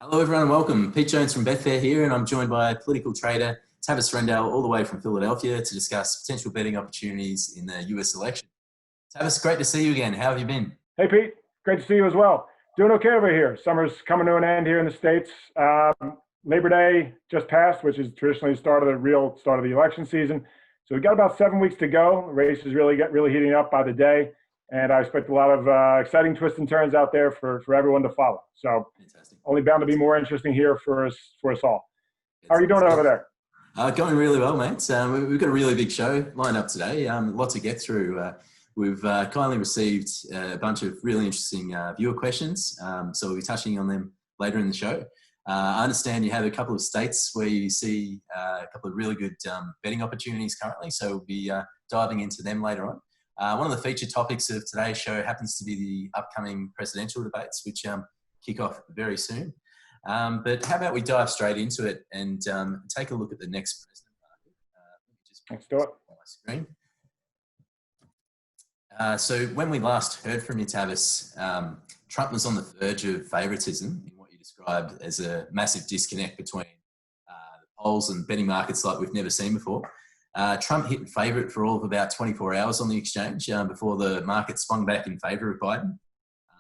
Hello, everyone, and welcome. Pete Jones from Betfair here, and I'm joined by political trader Tavis Rendell, all the way from Philadelphia, to discuss potential betting opportunities in the US election. Tavis, great to see you again. How have you been? Hey, Pete. Great to see you as well. Doing okay over here. Summer's coming to an end here in the States. Labor Day just passed, which is traditionally the real start of the election season. So we've got about 7 weeks to go. The race is really heating up by the day. And I expect a lot of exciting twists and turns out there for everyone to follow. So Fantastic. only bound to be more interesting here for us all. How are you doing Fantastic. over there? Going really well, mate. We've got a really big show lined up today. Lots to get through. We've kindly received a bunch of really interesting viewer questions, so we'll be touching on them later in the show. I understand you have a couple of states where you see a couple of really good betting opportunities currently, so we'll be diving into them later on. One of the featured topics of today's show happens to be the upcoming presidential debates, which kick off very soon. But how about we dive straight into it and take a look at the next president market. Let's do it. On my screen. So when we last heard from you, Tavis, Trump was on the verge of favouritism in what you described as a massive disconnect between the polls and betting markets like we've never seen before. Trump hit favourite for all of about 24 hours on the exchange before the market swung back in favour of Biden.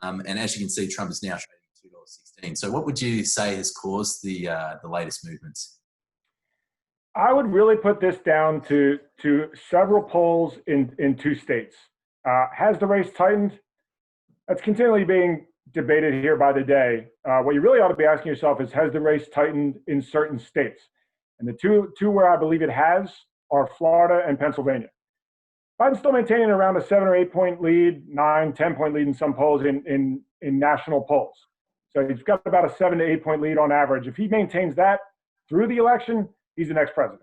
And as you can see, Trump is now trading $2.16. So what would you say has caused the latest movements? I would really put this down to several polls in two states. Has the race tightened? That's continually being debated here by the day. What you really ought to be asking yourself is, has the race tightened in certain states? And the two where I believe it has are Florida and Pennsylvania. Biden's still maintaining around a 7 or 8 point lead, 9, 10 point lead in some polls in national polls. So he's got about a 7 to 8 point lead on average. If he maintains that through the election, he's the next president.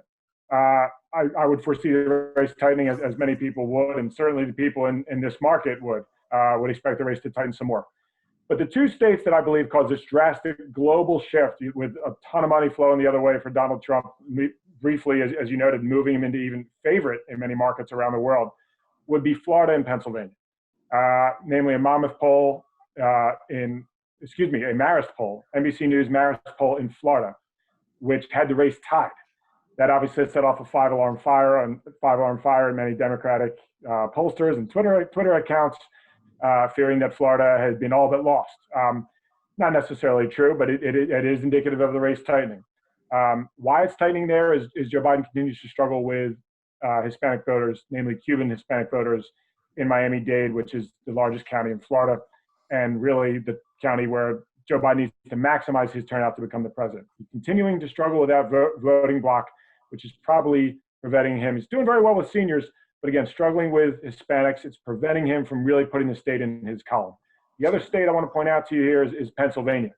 I would foresee the race tightening as many people would, and certainly the people in this market would expect the race to tighten some more. But the two states that I believe caused this drastic global shift with a ton of money flowing the other way for Donald Trump, briefly, as you noted, moving him into even favorite in many markets around the world, would be Florida and Pennsylvania. Namely a Marist poll, NBC News Marist poll in Florida, which had the race tied. That obviously set off a five-alarm fire in many Democratic pollsters and Twitter accounts, fearing that Florida had been all but lost. Not necessarily true, but it is indicative of the race tightening. Why it's tightening there is Joe Biden continues to struggle with Hispanic voters, namely Cuban Hispanic voters in Miami-Dade, which is the largest county in Florida, and really the county where Joe Biden needs to maximize his turnout to become the president. He's continuing to struggle with that voting bloc, which is probably preventing him. He's doing very well with seniors, but again, struggling with Hispanics. It's preventing him from really putting the state in his column. The other state I want to point out to you here is Pennsylvania.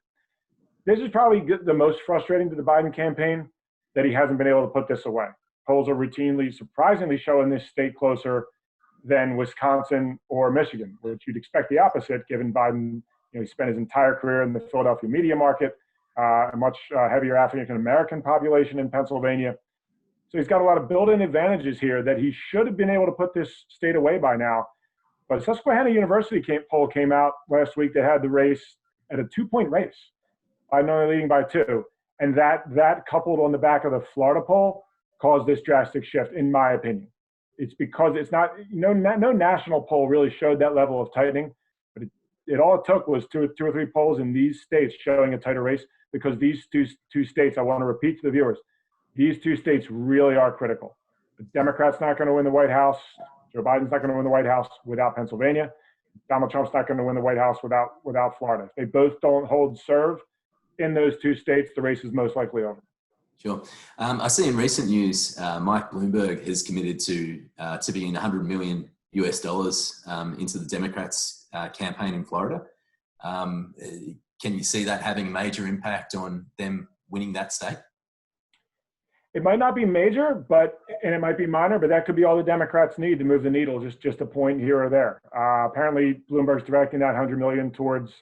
This is probably the most frustrating to the Biden campaign, that he hasn't been able to put this away. Polls are routinely, surprisingly, showing this state closer than Wisconsin or Michigan, which you'd expect the opposite, given Biden, he spent his entire career in the Philadelphia media market, a much heavier African-American population in Pennsylvania. So he's got a lot of built-in advantages here that he should have been able to put this state away by now. But Susquehanna University poll came out last week that had the race at a 2-point race. Biden only leading by 2. And that coupled on the back of the Florida poll caused this drastic shift, in my opinion. It's because it's not, no national poll really showed that level of tightening, but all it took was two or three polls in these states showing a tighter race, because these two states, I want to repeat to the viewers, these two states really are critical. The Democrats not going to win the White House. Joe Biden's not going to win the White House without Pennsylvania. Donald Trump's not going to win the White House without Florida. If they both don't hold serve in those two states, the race is most likely over. Sure. I see in recent news, Mike Bloomberg has committed to being $100 million into the Democrats' campaign in Florida. Can you see that having a major impact on them winning that state? It might not be major, and it might be minor, but that could be all the Democrats need to move the needle, just a point here or there. Apparently, Bloomberg's directing that $100 million towards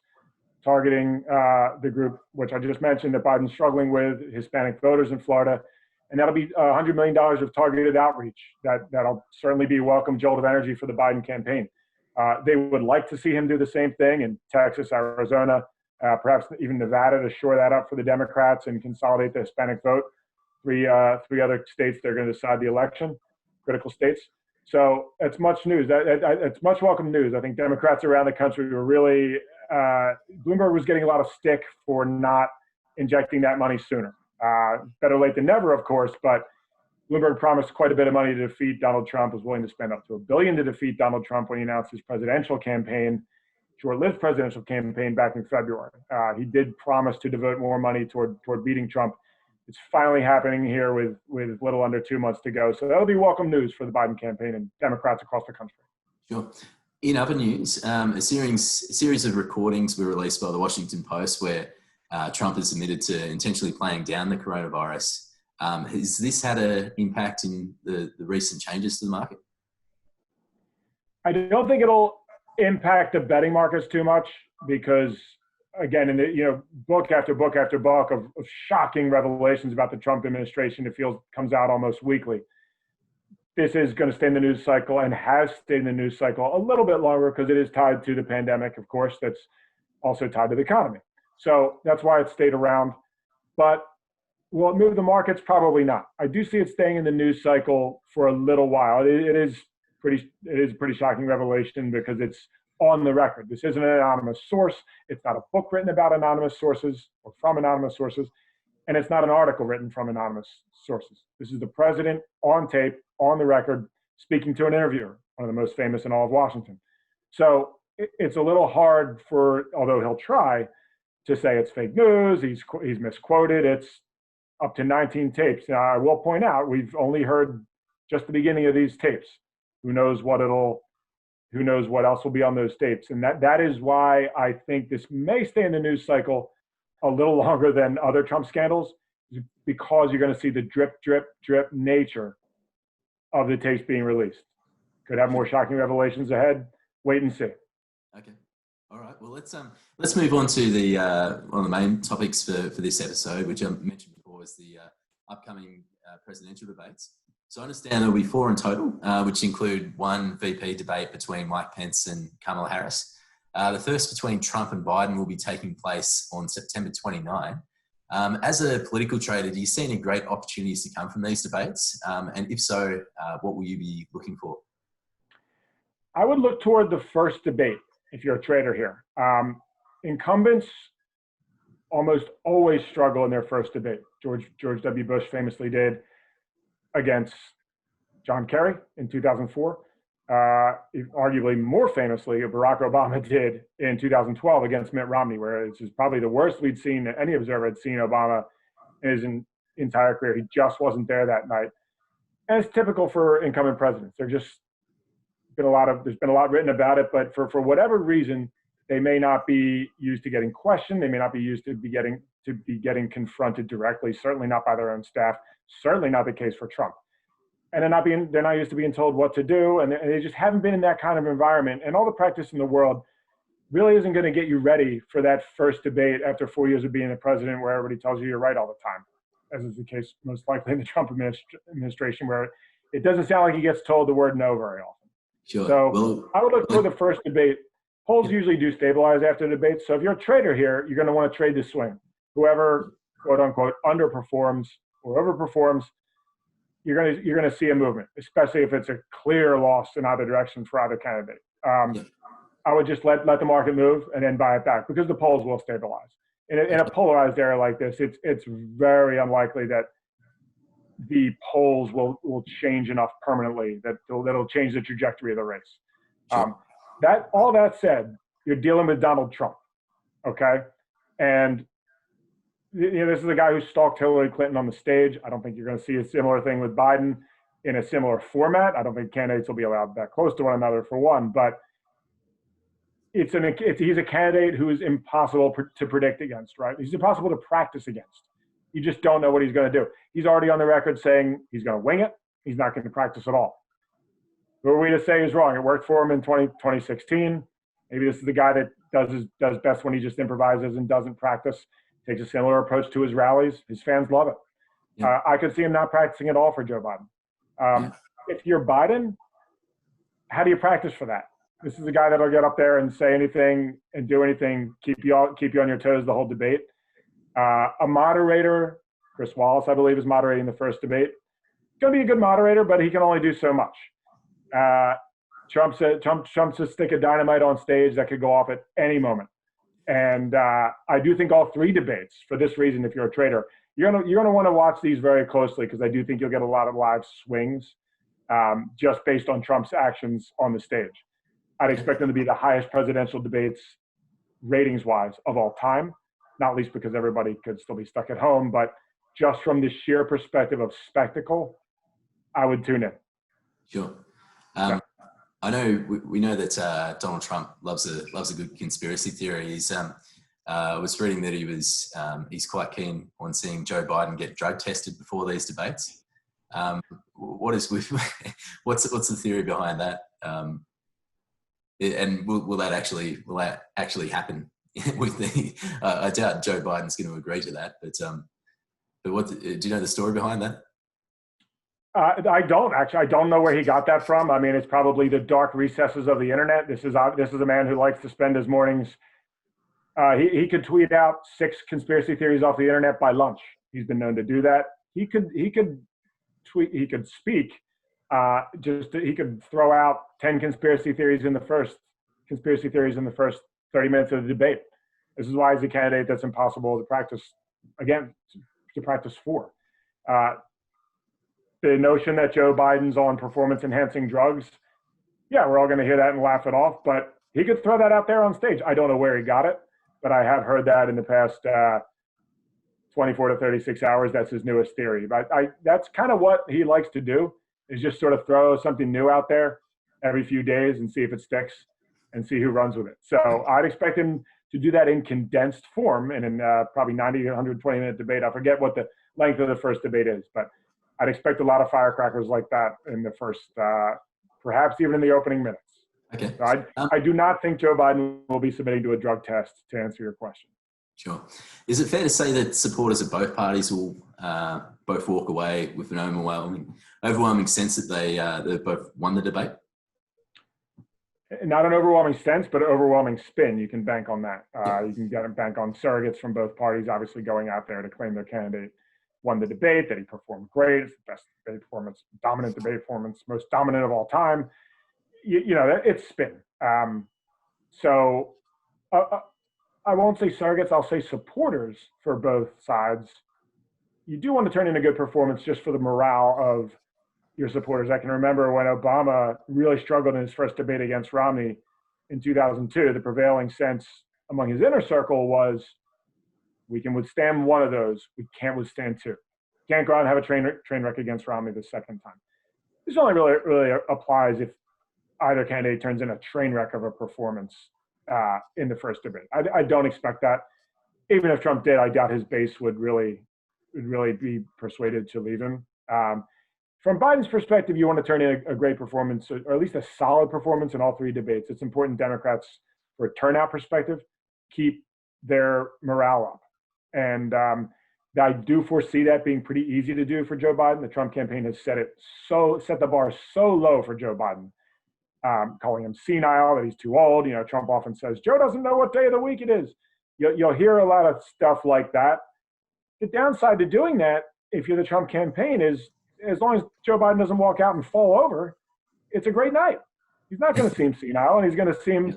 targeting the group, which I just mentioned, that Biden's struggling with, Hispanic voters in Florida. And that'll be $100 million of targeted outreach. That'll certainly be a welcome jolt of energy for the Biden campaign. They would like to see him do the same thing in Texas, Arizona, perhaps even Nevada to shore that up for the Democrats and consolidate the Hispanic vote. Three other states that are going to decide the election, critical states. So it's much news. It's much welcome news. I think Democrats around the country were really, Bloomberg was getting a lot of stick for not injecting that money sooner. Better late than never, of course, but Bloomberg promised quite a bit of money to defeat Donald Trump, was willing to spend up to $1 billion to defeat Donald Trump when he announced his presidential campaign, short-lived presidential campaign back in February. He did promise to devote more money toward beating Trump. It's finally happening here with little under 2 months to go. So that'll be welcome news for the Biden campaign and Democrats across the country. Sure. In other news, a series of recordings were released by the Washington Post where Trump has admitted to intentionally playing down the coronavirus. Has this had an impact in the recent changes to the market? I don't think it'll impact the betting markets too much because, again, in the book after book after book of shocking revelations about the Trump administration, it comes out almost weekly. This is going to stay in the news cycle and has stayed in the news cycle a little bit longer because it is tied to the pandemic, of course. That's also tied to the economy. So that's why it stayed around. But will it move the markets? Probably not. I do see it staying in the news cycle for a little while. It is a pretty shocking revelation because it's on the record. This isn't an anonymous source. It's not a book written about anonymous sources or from anonymous sources. And it's not an article written from anonymous sources. This is the president on tape, on the record, speaking to an interviewer, one of the most famous in all of Washington. So it's a little hard although he'll try, to say it's fake news, he's misquoted. It's up to 19 tapes. Now, I will point out, we've only heard just the beginning of these tapes. Who knows what else will be on those tapes. And that is why I think this may stay in the news cycle a little longer than other Trump scandals, because you're going to see the drip, drip, drip nature of the tapes being released. Could have more shocking revelations ahead. Wait and see. Okay. All right. Well, let's move on to the one of the main topics for this episode, which I mentioned before, is the upcoming presidential debates. So I understand there'll be 4 in total, which include one VP debate between Mike Pence and Kamala Harris. The first between Trump and Biden will be taking place on September 29. As a political trader, do you see any great opportunities to come from these debates? And if so, what will you be looking for? I would look toward the first debate if you're a trader here. Incumbents almost always struggle in their first debate. George W. Bush famously did against John Kerry in 2004. Arguably more famously, Barack Obama did in 2012 against Mitt Romney, where this is probably the worst we'd seen, any observer had seen Obama in his entire career. He just wasn't there that night. And it's typical for incumbent presidents. There's been a lot written about it, but for whatever reason, they may not be used to getting questioned. They may not be used to be getting confronted directly, certainly not by their own staff, certainly not the case for Trump. And they're not used to being told what to do, and they just haven't been in that kind of environment. And all the practice in the world really isn't going to get you ready for that first debate after 4 years of being the president, where everybody tells you you're right all the time, as is the case most likely in the Trump administration, where it doesn't sound like he gets told the word no very often. Sure. So I would look for the first debate. Polls usually do stabilize after the debate. So if you're a trader here, you're going to want to trade the swing. Whoever, quote unquote, underperforms or overperforms, you're going to see a movement, especially if it's a clear loss in either direction for either candidate. I would just let the market move and then buy it back, because the polls will stabilize. In a polarized area like this, it's very unlikely that the polls will change enough permanently that that'll change the trajectory of the race. Sure. All that said, you're dealing with Donald Trump, okay? And this is a guy who stalked Hillary Clinton on the stage. I don't think you're going to see a similar thing with Biden in a similar format. I don't think candidates will be allowed that close to one another, for one. But he's a candidate who is impossible to predict against, right? He's impossible to practice against. You just don't know what he's going to do. He's already on the record saying he's going to wing it. He's not going to practice at all. Who are we to say is wrong? It worked for him in 2016. Maybe this is the guy that does best when he just improvises and doesn't practice. Takes a similar approach to his rallies. His fans love it. Yeah. I could see him not practicing at all for Joe Biden. If you're Biden, how do you practice for that? This is a guy that'll get up there and say anything and do anything, keep you on your toes the whole debate. A moderator, Chris Wallace, I believe, is moderating the first debate. Going to be a good moderator, but he can only do so much. Trump's a stick of dynamite on stage that could go off at any moment. And I do think all three debates, for this reason, if you're a trader, you're gonna want to watch these very closely, because I do think you'll get a lot of live swings just based on Trump's actions on the stage. I'd expect them to be the highest presidential debates ratings-wise of all time, not least because everybody could still be stuck at home, but just from the sheer perspective of spectacle, I would tune in. Sure. I know we know that Donald Trump loves a good conspiracy theory. I was reading that he's quite keen on seeing Joe Biden get drug tested before these debates. What's the theory behind that? And will that actually happen? With I doubt Joe Biden's going to agree to that. But what do you know the story behind that? I don't actually. I don't know where he got that from. I mean, it's probably the dark recesses of the internet. This is a man who likes to spend his mornings. He could tweet out 6 conspiracy theories off the internet by lunch. He's been known to do that. He could tweet. He could speak. He could throw out 10 conspiracy theories in the first 30 minutes of the debate. This is why he's a candidate that's impossible to practice for. The notion that Joe Biden's on performance-enhancing drugs, yeah, we're all going to hear that and laugh it off, but he could throw that out there on stage. I don't know where he got it, but I have heard that in the past 24 to 36 hours. That's his newest theory. But that's kind of what he likes to do, is just sort of throw something new out there every few days and see if it sticks and see who runs with it. So I'd expect him to do that in condensed form and in probably 90 to 120-minute debate. I forget what the length of the first debate is, but I'd expect a lot of firecrackers like that in the first, perhaps even in the opening minutes. Okay. So I do not think Joe Biden will be submitting to a drug test, to answer your question. Sure. Is it fair to say that supporters of both parties will both walk away with an overwhelming sense that they both won the debate? Not an overwhelming sense, but an overwhelming spin. You can bank on that. You can bank on surrogates from both parties, obviously going out there to claim their candidate won the debate, that he performed great, it's the best debate performance, dominant debate performance, most dominant of all time. You know, it's spin. So I won't say surrogates, I'll say supporters for both sides. You do want to turn in a good performance just for the morale of your supporters. I can remember when Obama really struggled in his first debate against Romney in 2002, the prevailing sense among his inner circle was, we can withstand one of those, we can't withstand 2. Can't go out and have a train wreck against Romney the second time. This only really applies if either candidate turns in a train wreck of a performance in the first debate. I don't expect that. Even if Trump did, I doubt his base would really be persuaded to leave him. From Biden's perspective, you want to turn in a great performance, or at least a solid performance in all 3 debates. It's important Democrats, for a turnout perspective, keep their morale up. And I do foresee that being pretty easy to do for Joe Biden. The Trump campaign has set the bar so low for Joe Biden, calling him senile, that he's too old. You know, Trump often says, Joe doesn't know what day of the week it is. You'll hear a lot of stuff like that. The downside to doing that, if you're the Trump campaign, is as long as Joe Biden doesn't walk out and fall over, it's a great night. He's not going to seem senile, and he's going to seem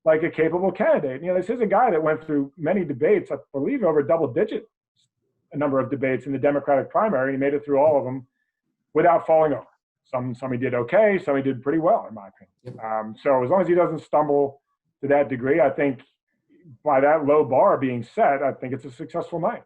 like a capable candidate. You know, this is a guy that went through many debates, I believe over double-digit a number of debates in the Democratic primary. He made it through all of them without falling over. Some he did okay, some he did pretty well, in my opinion. So as long as he doesn't stumble to that degree, I think by that low bar being set, I think it's a successful night.